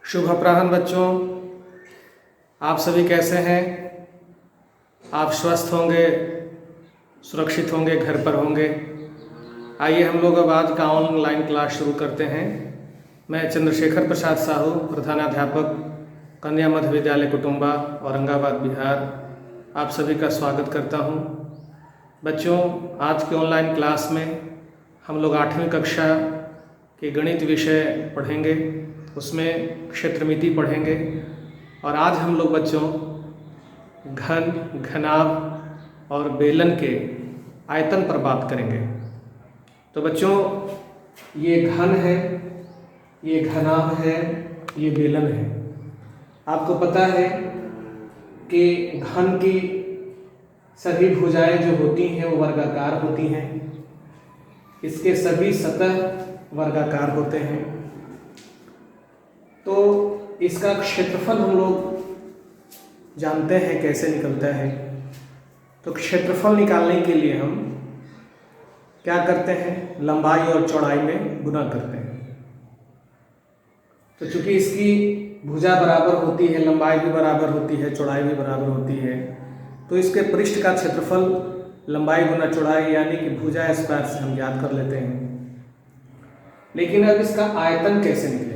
शुभ अपराह्न बच्चों, आप सभी कैसे हैं? आप स्वस्थ होंगे, सुरक्षित होंगे, घर पर होंगे। आइए हम लोग अब आज का ऑनलाइन क्लास शुरू करते हैं। मैं चंद्रशेखर प्रसाद साहू, प्रधानाध्यापक, कन्या मध्य विद्यालय कुटुंबा, औरंगाबाद, बिहार, आप सभी का स्वागत करता हूं। बच्चों, आज के ऑनलाइन क्लास में हम लोग 8वीं कक्षा के गणित विषय पढ़ेंगे, उसमें क्षेत्रमिति पढ़ेंगे। और आज हम लोग बच्चों घन, घनाभ और बेलन के आयतन पर बात करेंगे। तो बच्चों, ये घन है, ये घनाभ है, ये बेलन है। आपको पता है कि घन की सभी भुजाएं जो होती हैं वो वर्गाकार होती हैं। इसके सभी सतह वर्गाकार होते हैं। तो इसका क्षेत्रफल हम लोग जानते हैं कैसे निकलता है। तो क्षेत्रफल निकालने के लिए हम क्या करते हैं? लंबाई और चौड़ाई में गुना करते हैं। तो चूंकि इसकी भुजा बराबर होती है, लंबाई भी बराबर होती है, चौड़ाई भी बराबर होती है, तो इसके पृष्ठ का क्षेत्रफल लंबाई गुना चौड़ाई यानी कि भुजा स्क्वायर से हम ज्ञात कर लेते हैं। लेकिन अब इसका आयतन कैसे निकलेगा?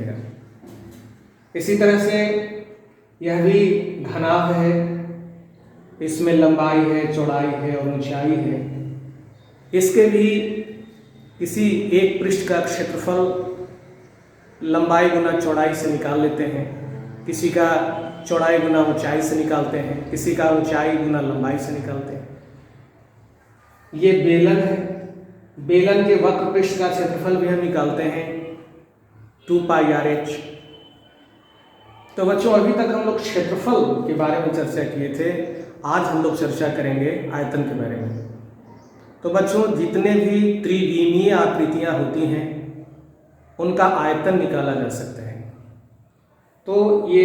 इसी तरह से यह भी घनाभ है, इसमें लंबाई है, चौड़ाई है और ऊंचाई है। इसके भी किसी एक पृष्ठ का क्षेत्रफल लंबाई गुना चौड़ाई से निकाल लेते हैं, किसी का चौड़ाई गुना ऊंचाई से निकालते हैं, किसी का ऊंचाई गुना लंबाई से निकालते हैं। ये बेलन है। बेलन के वक्र पृष्ठ का क्षेत्रफल भी हम निकालते हैं 2πr/h। तो बच्चों, अभी तक हम लोग क्षेत्रफल के बारे में चर्चा किए थे। आज हम लोग चर्चा करेंगे आयतन के बारे में। तो बच्चों, जितने भी त्रिविमीय आकृतियां होती हैं उनका आयतन निकाला जा सकता है। तो ये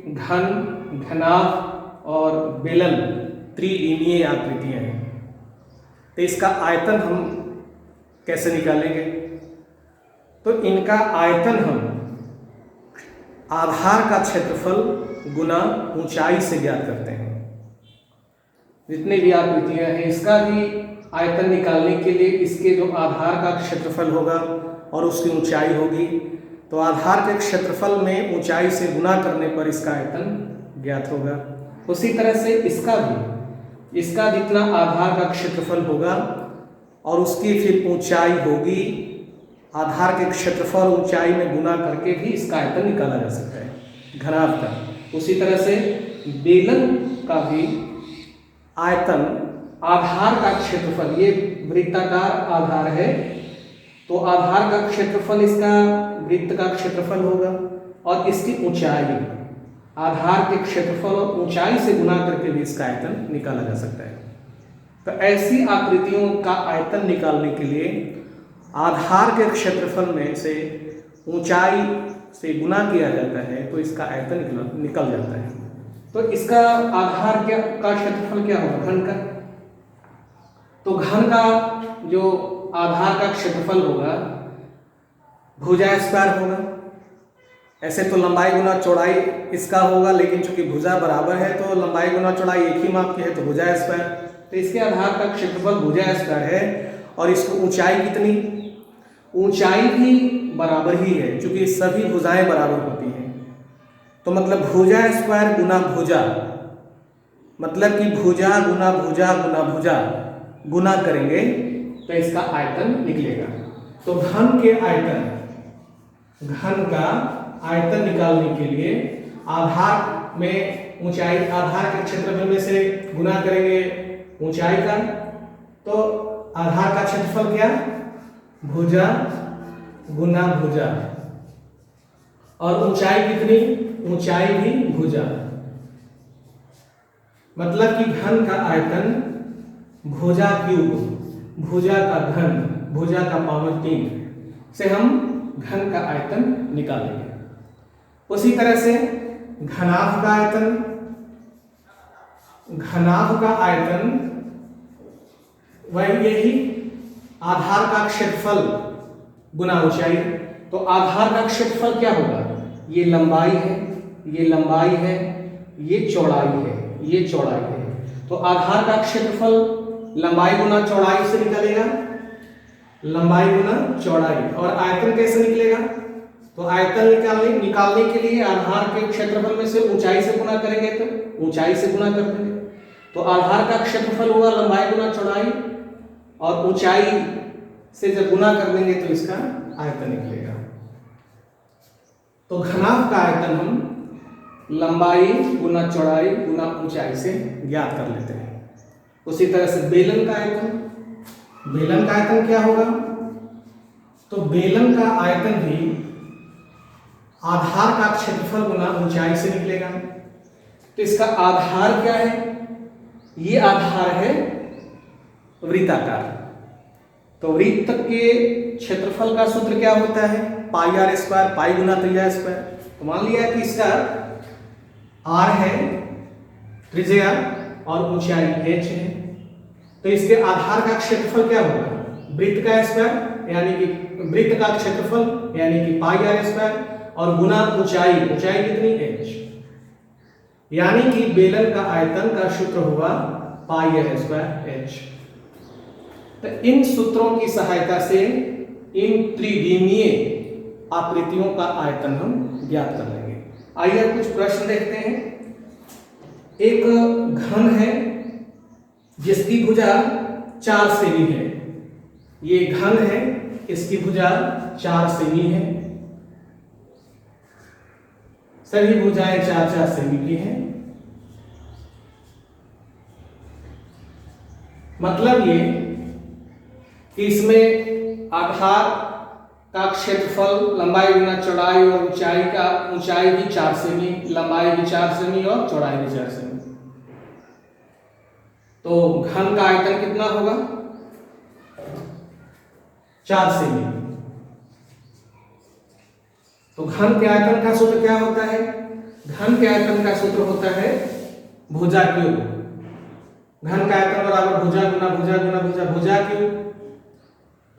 घन, घनाभ और बेलन त्रिविमीय आकृतियां हैं। तो इसका आयतन हम कैसे निकालेंगे? तो इनका आयतन हम आधार का क्षेत्रफल गुना ऊंचाई से ज्ञात करते हैं। जितने भी आकृतियां हैं इसका भी आयतन निकालने के लिए इसके जो आधार का क्षेत्रफल होगा और उसकी ऊंचाई होगी, तो आधार के क्षेत्रफल में ऊंचाई से गुना करने पर इसका आयतन ज्ञात होगा। उसी तरह से इसका भी, इसका जितना आधार का क्षेत्रफल होगा और उसकी फिर ऊंचाई होगी, आधार के क्षेत्रफल ऊंचाई में गुना करके भी इसका आयतन निकाला जा सकता है घनाभ का। उसी तरह से बेलन का भी आयतन आधार का क्षेत्रफल, ये वृत्ताकार आधार है, तो आधार का क्षेत्रफल इसका वृत्त का क्षेत्रफल होगा और इसकी ऊंचाई आधार के क्षेत्रफल और ऊंचाई से गुना करके भी इसका आयतन निकाला जा सकता है। तो ऐसी आकृतियों का आयतन निकालने के लिए आधार के क्षेत्रफल में से ऊंचाई से गुना किया जाता है, तो इसका आयतन निकल जाता है। तो इसका आधार का क्षेत्रफल क्या होगा? घन का। तो घन का जो आधार का क्षेत्रफल होगा भुजा स्क्वायर होगा। ऐसे तो लंबाई गुना चौड़ाई इसका होगा, लेकिन चूंकि भुजा बराबर है तो लंबाई गुना चौड़ाई एक ही माप की है, तो भुजा स्क्वायर। तो इसके आधार का क्षेत्रफल भुजा स्क्वायर है और इसको ऊंचाई कितनी? ऊंचाई भी बराबर ही है, क्योंकि सभी भुजाएं बराबर होती हैं। तो मतलब भुजा स्क्वायर गुना भुजा, मतलब कि भुजा गुना भुजा गुना भुजा गुना करेंगे तो इसका आयतन निकलेगा। तो घन के आयतन, घन का आयतन निकालने के लिए आधार में ऊंचाई, आधार के क्षेत्रफल में से गुना करेंगे ऊंचाई का, तो आधार का क्षेत्रफल क्या? भुजा गुना भुजा, और ऊंचाई कितनी? ऊंचाई भी भुजा। मतलब कि घन का आयतन भुजा क्यूब, भुजा का घन, भुजा का पावर 3 से हम घन का आयतन निकालेंगे। उसी तरह से घनाभ का आयतन, घनाभ का आयतन वही यही आधार का क्षेत्रफल गुना ऊंचाई। तो आधार का क्षेत्रफल क्या होगा? ये लंबाई है, ये लंबाई है, ये चौड़ाई है, ये चौड़ाई है। तो आधार का क्षेत्रफल लंबाई गुना चौड़ाई से निकलेगा, लंबाई गुना चौड़ाई। और आयतन कैसे निकलेगा? तो आयतन निकालने के लिए आधार के क्षेत्रफल में से ऊंचाई से गुना करेंगे, तो ऊंचाई से गुना कर देंगे। तो आधार का क्षेत्रफल हुआ लंबाई गुना चौड़ाई, और ऊंचाई से जब गुना कर देंगे तो इसका आयतन निकलेगा। तो घनाभ का आयतन हम लंबाई गुना चौड़ाई गुना ऊंचाई से ज्ञात कर लेते हैं। उसी तरह से बेलन का आयतन, बेलन का आयतन क्या होगा? तो बेलन का आयतन भी आधार का क्षेत्रफल गुना ऊंचाई से निकलेगा। तो इसका आधार क्या है? ये आधार है वृत्ताकार। तो वृत्त के क्षेत्रफल का सूत्र क्या होता है? पाई आर स्क्वायर, पाई गुना त्रिज्या स्क्वायर। तो मान लिया कि इसका आर है त्रिज्या और ऊंचाई h है, तो इसके आधार का क्षेत्रफल क्या होगा? वृत्त का स्क्वायर यानी कि वृत्त का क्षेत्रफल यानी कि पाई आर स्क्वायर और गुना ऊंचाई, ऊंचाई कितनी? h। यानी कि बेलन का आयतन का सूत्र हुआ पाई आर स्क्वायर h। तो इन सूत्रों की सहायता से इन त्रिविमीय आकृतियों का आयतन हम ज्ञात कर लेंगे। आइए कुछ प्रश्न देखते हैं। एक घन है जिसकी भुजा 4 सेमी है। ये घन है, इसकी भुजा 4 सेमी है। सभी भुजाएं 4-4 सेमी की हैं। मतलब ये कि इसमें आधार का क्षेत्रफल लंबाई गुना चौड़ाई और ऊंचाई भी 4 सेमी, लंबाई भी 4 सेमी और चौड़ाई भी 4 सेमी। तो घन का आयतन कितना होगा? 4 सेमी। तो घन के आयतन का सूत्र क्या होता है? घन के आयतन का सूत्र होता है भुजा क्यूब। घन का आयतन बराबर भुजा गुना भुजा गुना भुजा, भुजा क्यूब।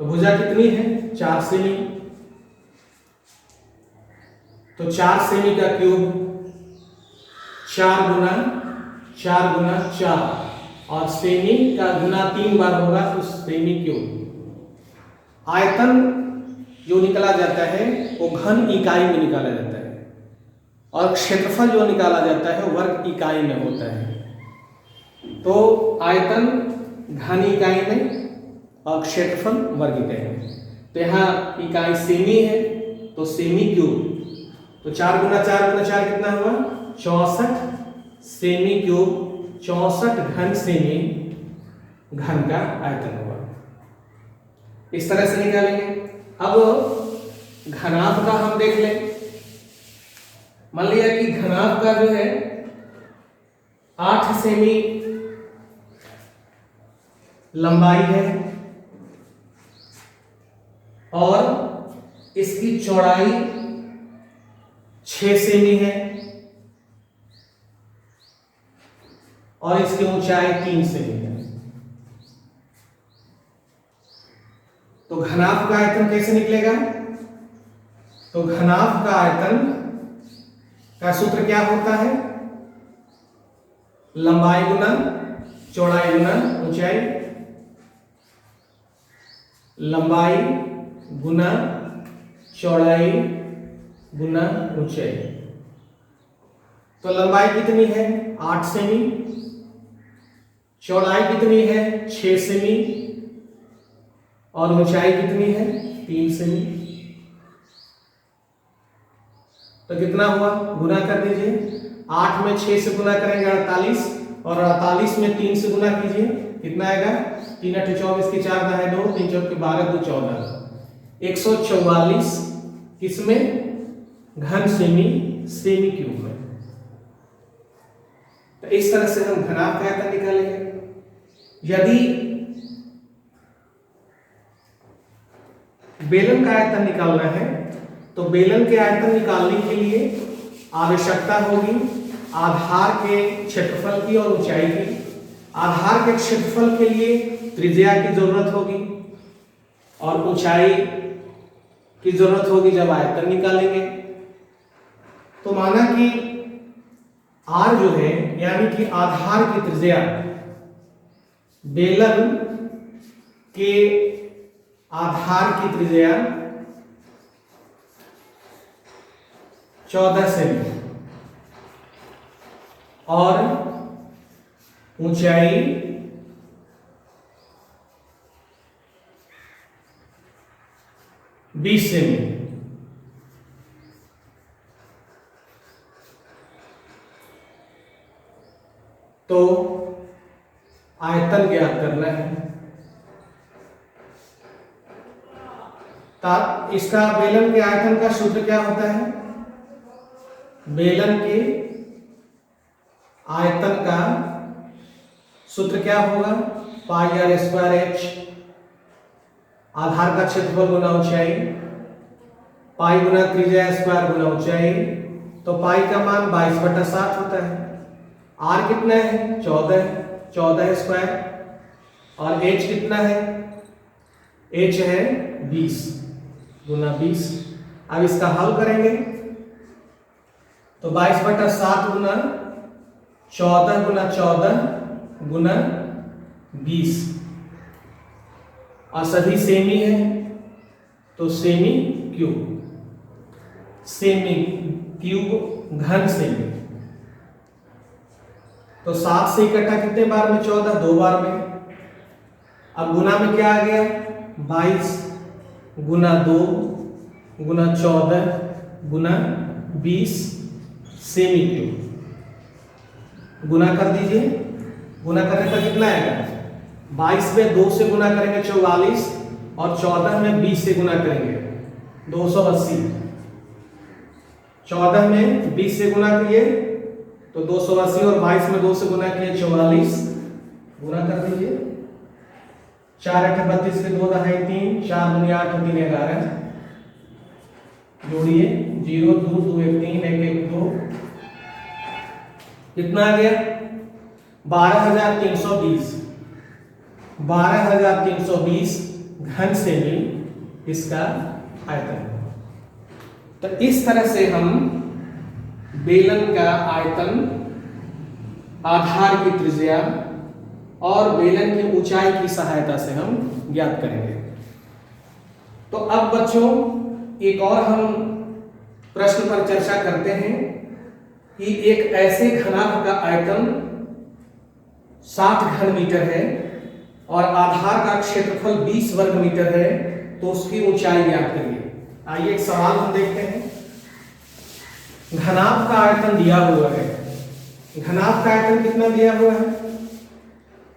तो भुजा कितनी है? 4 सेमी। तो 4 सेमी का क्यूब 4 गुना 4 और सेमी का गुना 3 बार होगा, तो सेमी क्यूब। आयतन जो निकाला जाता है वो घन इकाई में निकाला जाता है, और क्षेत्रफल जो निकाला जाता है वर्ग इकाई में होता है। तो आयतन घन इकाई में और क्षेत्रफल वर्ग इकाई में। तो यहाँ इकाई सेमी है, तो सेमी क्यूब। तो 4 गुना 4 कितना हुआ? 64 सेमी क्यूब, 64 घन सेमी घन का आयतन हुआ। इस तरह से निकालेंगे। अब घनाभ का हम देख लें। मान लिया कि घनाभ का जो है 8 सेमी लंबाई है और इसकी चौड़ाई 6 सेमी है और इसकी ऊंचाई 3 सेमी है। तो घनाभ का आयतन कैसे निकलेगा? तो घनाभ का आयतन का सूत्र क्या होता है? लंबाई गुना चौड़ाई गुना ऊंचाई, लंबाई गुना चौड़ाई गुना ऊंचाई। तो लंबाई कितनी है? 8 सेमी। चौड़ाई कितनी है? 6 सेमी। और ऊंचाई कितनी है? 3 सेमी। तो कितना हुआ? गुना कर दीजिए। 8 में 6 से गुना करेंगे 48, और 48 में 3 से गुना कीजिए, कितना आएगा? 3 8 24 की 4 दाएं 2, 3 4 के 12 2 14, 144 किसमें? घन सेमी, सेमी क्यूब में। तो इस तरह से हम घनाभ का आयतन निकालेंगे। यदि बेलन का आयतन निकालना है तो बेलन के आयतन निकालने के लिए आवश्यकता होगी आधार के क्षेत्रफल की और ऊंचाई की। आधार के क्षेत्रफल के लिए त्रिज्या की जरूरत होगी और ऊंचाई की जरूरत होगी जब आयतन निकालेंगे। तो माना कि r जो है यानी कि आधार की त्रिज्या बेलन के आधार की त्रिज्या 14 सेमी और ऊंचाई 20 सेमी। तो आयतन ज्ञात करना है। इसका बेलन के आयतन का सूत्र क्या होता है? बेलन के आयतन का सूत्र क्या होगा? पाई आर स्क्वायर एच, आधार का क्षेत्रफल गुना ऊंचाई, पाई गुना त्रिज्या स्क्वायर गुना ऊंचाई। तो पाई का मान 22/60 होता है। आर कितना है? 14 स्क्वायर। और एच कितना है? एच है 20 गुना 20। अब इसका हल करेंगे तो 22/7 गुना 14 गुना 14 गुना 20, और सभी सेमी है तो सेमी क्यूब घन सेमी। तो 7 से इकट्ठा कितने बार में? 14, 2 बार में। अब गुना में क्या आ गया? 22 गुना 2 गुना 14 गुना 20 सेमी क्यूब। गुना कर दीजिए। गुना करने पर कितना आएगा? 22 में 2 से गुना करेंगे 44, और 14 में 20 से गुना करेंगे 280। 14 में 20 से गुना किए तो 280, और 22 में 2 से गुना किए 44। गुना कर दीजिए। 4 8 32 के 2 दहाई 3, 4 दूनी 8 3 11। जोड़िए 0 2 2 1 3 1 1 2। कितना आ गया? 12,320। 12,320 घन सेमी इसका आयतन। तो इस तरह से हम बेलन का आयतन, आधार की त्रिज्या और बेलन की ऊंचाई की सहायता से हम ज्ञात करेंगे। तो अब बच्चों एक और हम प्रश्न पर चर्चा करते हैं कि एक ऐसे घनाभ का आयतन 60 घन मीटर है और आधार का क्षेत्रफल 20 वर्ग मीटर है, तो उसकी ऊंचाई ज्ञात करिए। आइए एक सवाल हम देखते हैं। घनाभ का आयतन दिया हुआ है। घनाभ का आयतन कितना दिया हुआ है?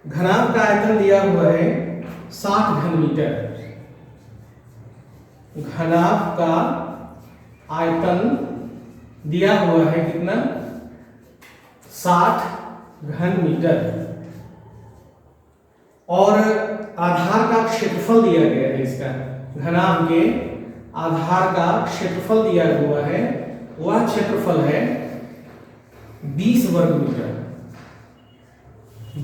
घनाभ का आयतन दिया हुआ है 60 घन मीटर। घनाभ का आयतन दिया हुआ है कितना? 60 घन मीटर। और आधार का क्षेत्रफल दिया गया है। इसका घनाभ के आधार का क्षेत्रफल दिया हुआ है, वह क्षेत्रफल है 20 वर्ग मीटर।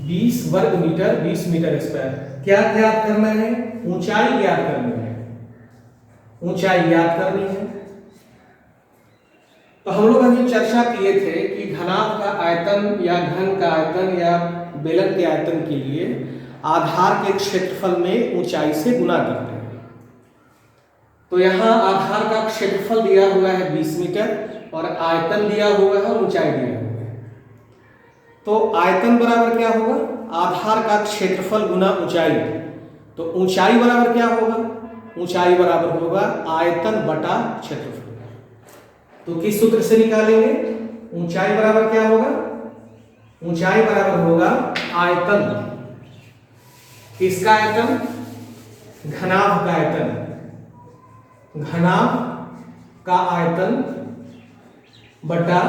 20 वर्ग मीटर, 20 मीटर स्क्वायर। क्या ज्ञात करना है? ऊंचाई ज्ञात करनी है। ऊंचाई ज्ञात करनी है। तो हम लोग अभी चर्चा किए थे कि घनाभ का आयतन या घन का आयतन या बेलन के आयतन के लिए आधार के क्षेत्रफल में ऊंचाई से गुना करते हैं। तो यहाँ आधार का क्षेत्रफल दिया हुआ है 20 मीटर और आयतन दिया हुआ है, ऊंचाई दिया हुआ है। तो आयतन बराबर क्या होगा? आधार का क्षेत्रफल गुना ऊंचाई। तो ऊंचाई बराबर क्या होगा? ऊंचाई बराबर होगा आयतन बटा क्षेत्रफल। तो किस सूत्र से निकालेंगे? ऊंचाई बराबर क्या होगा? ऊंचाई बराबर होगा आयतन। किसका आयतन? घनाभ का आयतन। घनाभ का आयतन बटा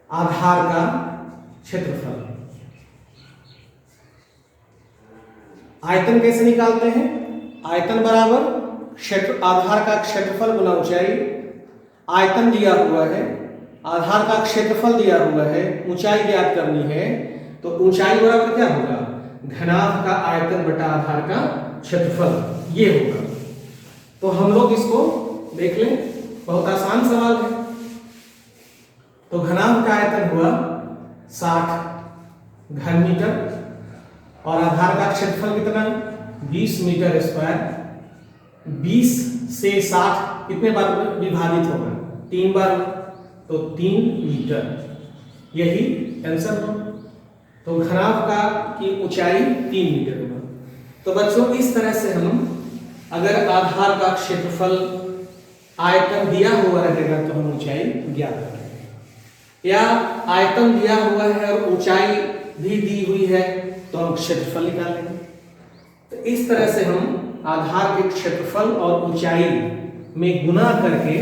आधार का क्षेत्रफल। आयतन कैसे निकालते हैं? आयतन बराबर क्षेत्र आधार का क्षेत्रफल गुना ऊंचाई। आयतन दिया हुआ है, आधार का क्षेत्रफल दिया हुआ है, ऊंचाई ज्ञात करनी है, तो ऊंचाई बराबर क्या होगा? घनाभ का आयतन बटा आधार का क्षेत्रफल, ये होगा। तो हम लोग इसको देख लें, बहुत आसान सवाल है। तो घनाभ का आयतन हुआ 60 घन मीटर और आधार का क्षेत्रफल कितना, 20 मीटर स्क्वायर। 20 से 60 कितने बार विभाजित होगा, 3 बार, तो 3 मीटर, यही आंसर हो। तो घनाभ का की ऊंचाई 3 मीटर होगा। तो बच्चों इस तरह से हम अगर आधार का क्षेत्रफल आयतन दिया हुआ रहेगा तो हम ऊंचाई ज्ञात करेंगे, या आयतन दिया हुआ है और ऊंचाई भी दी हुई है तो हम क्षेत्रफल निकालेंगे। तो इस तरह से हम आधार के क्षेत्रफल और ऊंचाई में गुना करके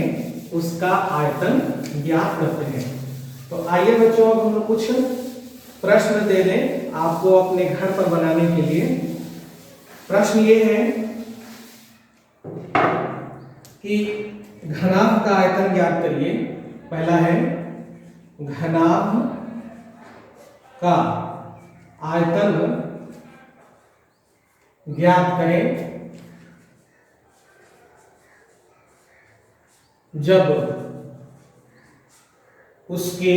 उसका आयतन ज्ञात करते हैं। तो आइए बच्चों अब हम कुछ प्रश्न दे दें आपको अपने घर पर बनाने के लिए। प्रश्न ये है कि घनाभ का आयतन ज्ञात करिए। पहला है घनाभ का आयतन ज्ञात करें जब उसके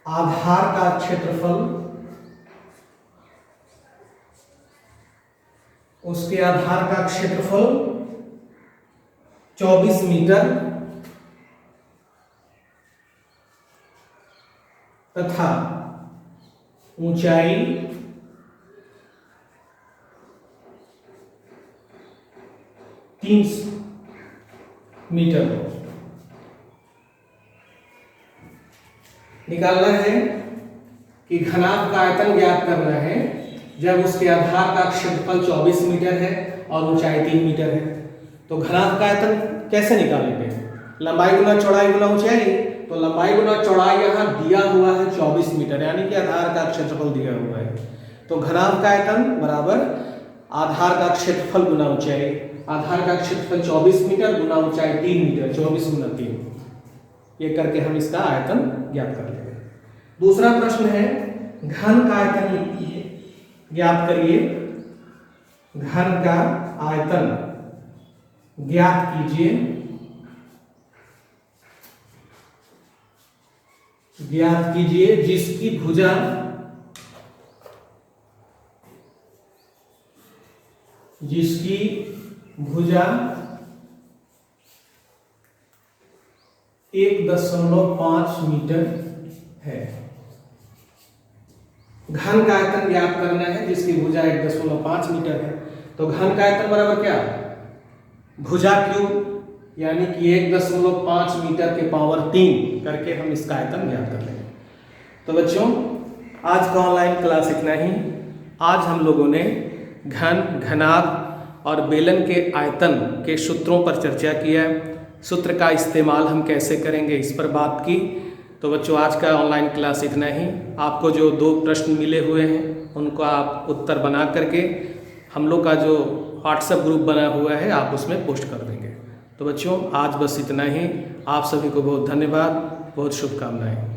आधार का क्षेत्रफल, उसके आधार का क्षेत्रफल 24 मीटर तथा ऊंचाई 30 मीटर हो। निकालना है कि घनाभ का आयतन ज्ञात करना है जब उसके आधार का क्षेत्रफल 24 मीटर है और ऊंचाई 3 मीटर है। तो घनाभ का आयतन कैसे निकालेंगे, लंबाई गुना चौड़ाई गुना ऊंचाई। तो लंबाई गुना चौड़ाई यहाँ दिया हुआ है 24 मीटर, यानी कि आधार का क्षेत्रफल दिया हुआ है। तो घनाभ का आयतन बराबर आधार का क्षेत्रफल गुना ऊंचाई। आधार का क्षेत्रफल 24 मीटर गुना ऊंचाई 3 मीटर, 24 गुना 3, ये करके हम इसका आयतन ज्ञात कर लेंगे। दूसरा प्रश्न है घन का आयतन ज्ञात करिए। घन का आयतन ज्ञात कीजिए। ज्ञात कीजिए जिसकी भुजा भुजा 1.5 मीटर है। घन का आयतन ज्ञात करना है जिसकी भुजा 1.5 मीटर है। तो घन का आयतन बराबर क्या, भुजा क्यूब, यानी कि 1.5 मीटर के पावर 3 करके हम इसका आयतन ज्ञात कर लेंगे। तो बच्चों आज का ऑनलाइन क्लास इतना ही। आज हम लोगों ने घन, घनाभ और बेलन के आयतन के सूत्रों पर चर्चा किया। सूत्र का इस्तेमाल हम कैसे करेंगे इस पर बात की। तो बच्चों आज का ऑनलाइन क्लास इतना ही। आपको जो 2 प्रश्न मिले हुए हैं उनको आप उत्तर बना करके हम लोग का जो व्हाट्सएप ग्रुप बना हुआ है आप उसमें पोस्ट कर देंगे। तो बच्चों आज बस इतना ही। आप सभी को बहुत धन्यवाद, बहुत शुभकामनाएं।